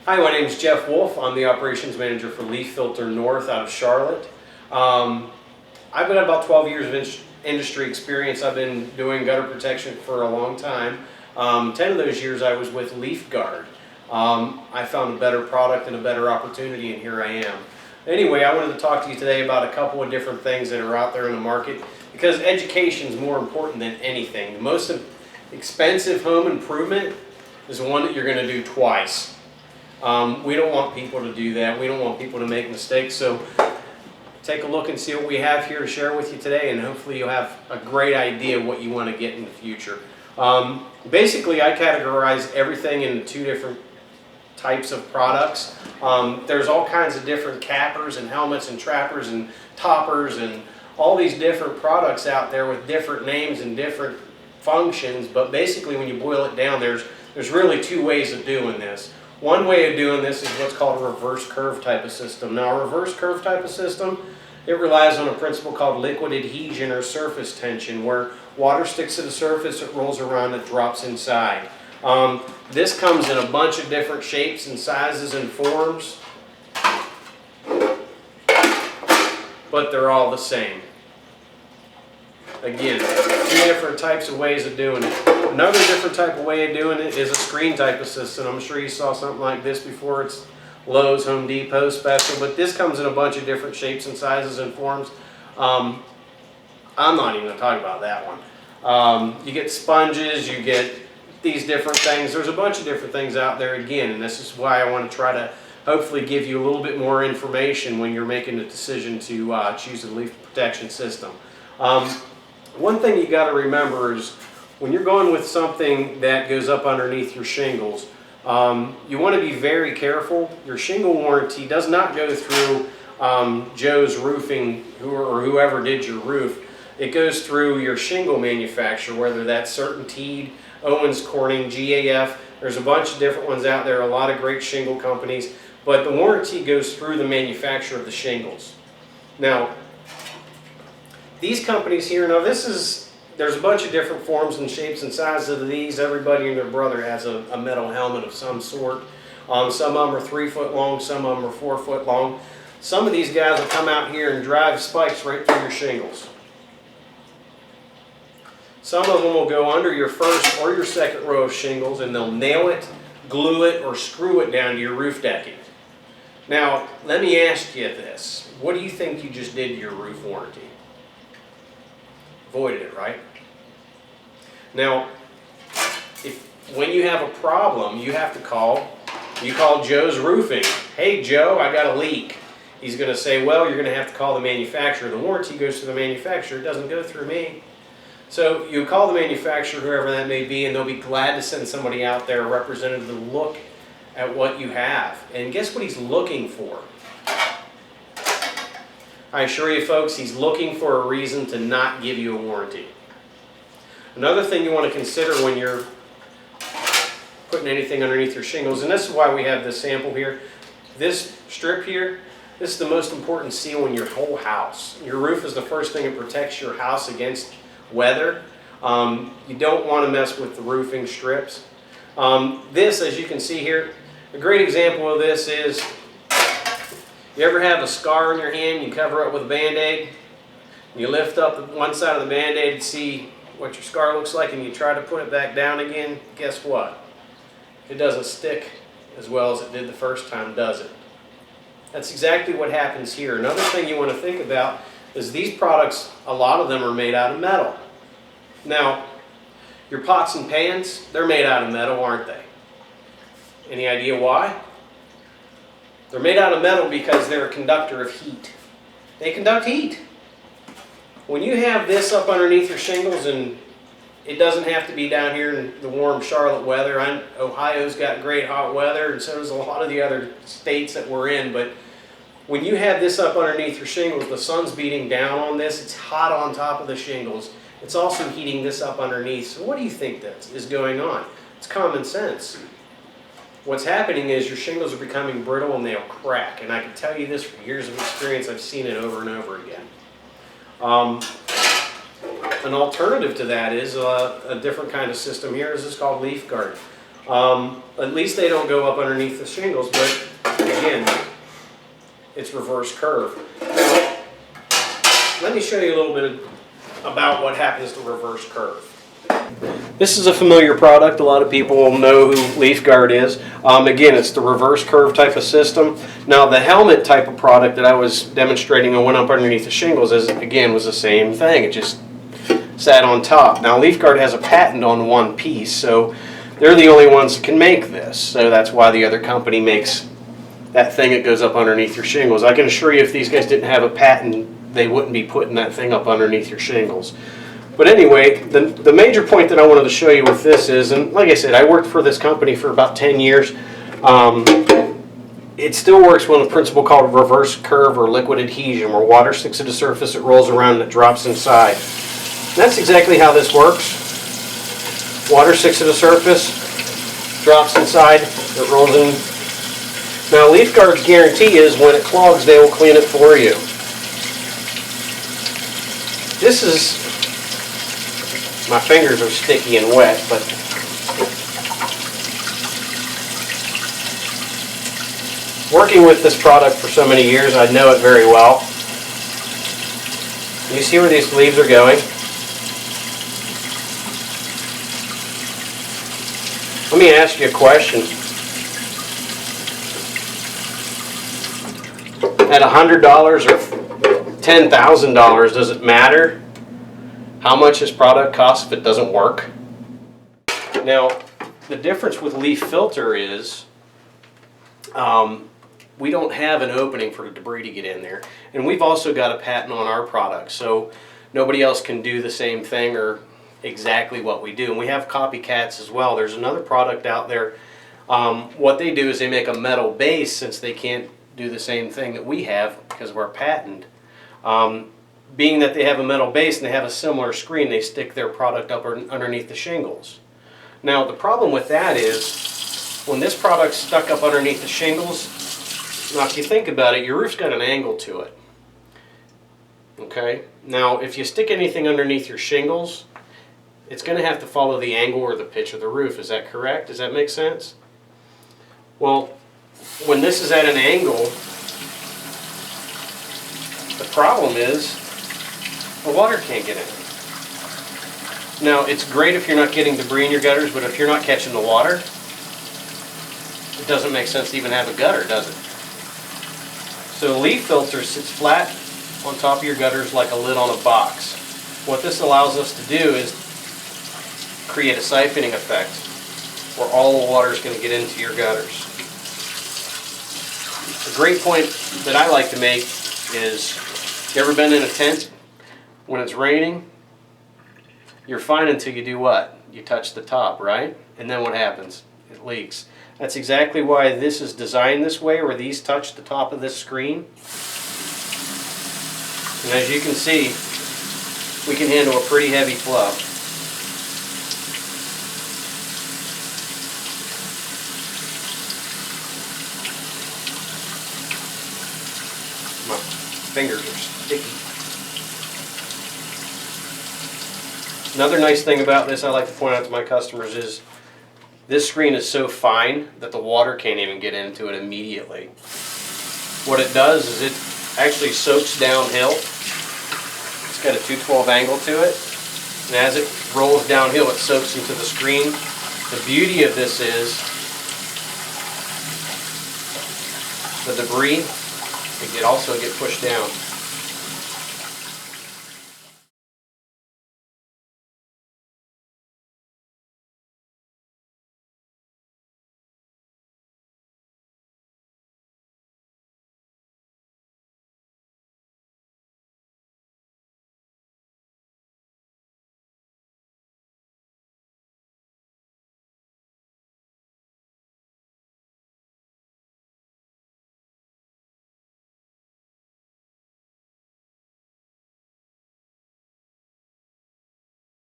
Hi, my name is Jeff Wolf. I'm the operations manager for LeafFilter North out of Charlotte. I've got about 12 years of industry experience. I've been doing gutter protection for a long time. 10 of those years I was with LeafGuard. I found a better product and a better opportunity, and here I am. Anyway, I wanted to talk to you today about a couple of different things that are out there in the market, because education is more important than anything. The most expensive home improvement is one that you're going to do twice. We don't want people to do that. We don't want people to make mistakes. So take a look and see what we have here to share with you today, and hopefully you'll have a great idea of what you want to get in the future. Basically, I categorize everything into two different types of products. There's all kinds of different cappers and helmets and trappers and toppers and all these different products out there with different names and different functions, but basically when you boil it down, there's really two ways of doing this. One way of doing this is what's called a reverse curve type of system. Now, a reverse curve type of system, it relies on a principle called liquid adhesion or surface tension, where water sticks to the surface, it rolls around, it drops inside. This comes in a bunch of different shapes and sizes and forms, but they're all the same. Again, two different types of ways of doing it. Another different type of way of doing it is a screen type of system. I'm sure you saw something like this before. It's Lowe's, Home Depot special, but this comes in a bunch of different shapes and sizes and forms. I'm not even going to talk about that one. You get sponges, you get these different things. There's a bunch of different things out there again, and this is why I want to try to hopefully give you a little bit more information when you're making a decision to choose a leaf protection system. One thing you got to remember is when you're going with something that goes up underneath your shingles, you want to be very careful. Your shingle warranty does not go through Joe's Roofing or whoever did your roof. It goes through your shingle manufacturer, whether that's CertainTeed, Owens Corning, GAF. There's a bunch of different ones out there, a lot of great shingle companies, but the warranty goes through the manufacturer of the shingles. Now, these companies here, there's a bunch of different forms and shapes and sizes of these. Everybody and their brother has a metal helmet of some sort. Some of them are 3 foot long, some of them are 4 foot long. Some of these guys will come out here and drive spikes right through your shingles. Some of them will go under your first or your second row of shingles, and they'll nail it, glue it, or screw it down to your roof decking. Now, let me ask you this. What do you think you just did to your roof warranty? Voided it, right? Now, when you have a problem, you have to call Joe's Roofing. Hey Joe, I got a leak. He's going to say, well, you're going to have to call the manufacturer. The warranty goes to the manufacturer. It doesn't go through me. So you call the manufacturer, whoever that may be, and they'll be glad to send somebody out there, a representative, to look at what you have. And guess what he's looking for? I assure you folks, he's looking for a reason to not give you a warranty. Another thing you want to consider when you're putting anything underneath your shingles, and this is why we have this sample here, this strip here, this is the most important seal in your whole house. Your roof is the first thing that protects your house against weather. You don't want to mess with the roofing strips. This, as you can see here, a great example of this is, you ever have a scar on your hand, you cover it with a Band-Aid, you lift up one side of the Band-Aid to see what your scar looks like, and you try to put it back down again, guess what? It doesn't stick as well as it did the first time, does it? That's exactly what happens here. Another thing you want to think about is these products, a lot of them are made out of metal. Now, your pots and pans, they're made out of metal, aren't they? Any idea why? They're made out of metal because they're a conductor of heat. They conduct heat. When you have this up underneath your shingles, and it doesn't have to be down here in the warm Charlotte weather. Ohio's got great hot weather, and so does a lot of the other states that we're in, but when you have this up underneath your shingles, the sun's beating down on this, it's hot on top of the shingles. It's also heating this up underneath. So what do you think that is going on? It's common sense. What's happening is your shingles are becoming brittle and they'll crack. And I can tell you this from years of experience, I've seen it over and over again. An alternative to that is a different kind of system here. This is called LeafGuard. At least they don't go up underneath the shingles, but again, it's reverse curve. Now, let me show you a little bit about what happens to reverse curve. This is a familiar product. A lot of people will know who LeafGuard is. Again, it's the reverse curve type of system. Now, the helmet type of product that I was demonstrating and went up underneath the shingles was the same thing. It just sat on top. Now, LeafGuard has a patent on one piece, so they're the only ones that can make this. So that's why the other company makes that thing that goes up underneath your shingles. I can assure you, if these guys didn't have a patent, they wouldn't be putting that thing up underneath your shingles. But anyway, the major point that I wanted to show you with this is, and like I said, I worked for this company for about 10 years. It still works with a principle called reverse curve or liquid adhesion, where water sticks to the surface, it rolls around, and it drops inside. And that's exactly how this works. Water sticks to the surface, drops inside, it rolls in. Now, LeafGuard's guarantee is when it clogs, they will clean it for you. This is, my fingers are sticky and wet, but working with this product for so many years, I know it very well. You see where these leaves are going? Let me ask you a question. At $100 or $10,000, does it matter how much this product costs if it doesn't work? Now, the difference with LeafFilter is we don't have an opening for the debris to get in there. And we've also got a patent on our product, so nobody else can do the same thing or exactly what we do. And we have copycats as well. There's another product out there. What they do is they make a metal base, since they can't do the same thing that we have because of our patent. Being that they have a metal base and they have a similar screen, they stick their product up underneath the shingles. Now, the problem with that is when this product's stuck up underneath the shingles, now if you think about it, your roof's got an angle to it. Okay? Now, if you stick anything underneath your shingles, it's going to have to follow the angle or the pitch of the roof. Is that correct? Does that make sense? Well, when this is at an angle, the problem is the water can't get in. Now, it's great if you're not getting debris in your gutters, but if you're not catching the water, it doesn't make sense to even have a gutter, does it? So LeafFilter sits flat on top of your gutters like a lid on a box. What this allows us to do is create a siphoning effect where all the water is going to get into your gutters. A great point that I like to make is, you ever been in a tent when it's raining? You're fine until you do what? You touch the top, right? And then what happens? It leaks. That's exactly why this is designed this way, where these touch the top of this screen. And as you can see, we can handle a pretty heavy flow. My fingers are sticky. Another nice thing about this I like to point out to my customers is this screen is so fine that the water can't even get into it immediately. What it does is it actually soaks downhill. It's got a 212 angle to it, and as it rolls downhill, it soaks into the screen. The beauty of this is the debris can also get pushed down.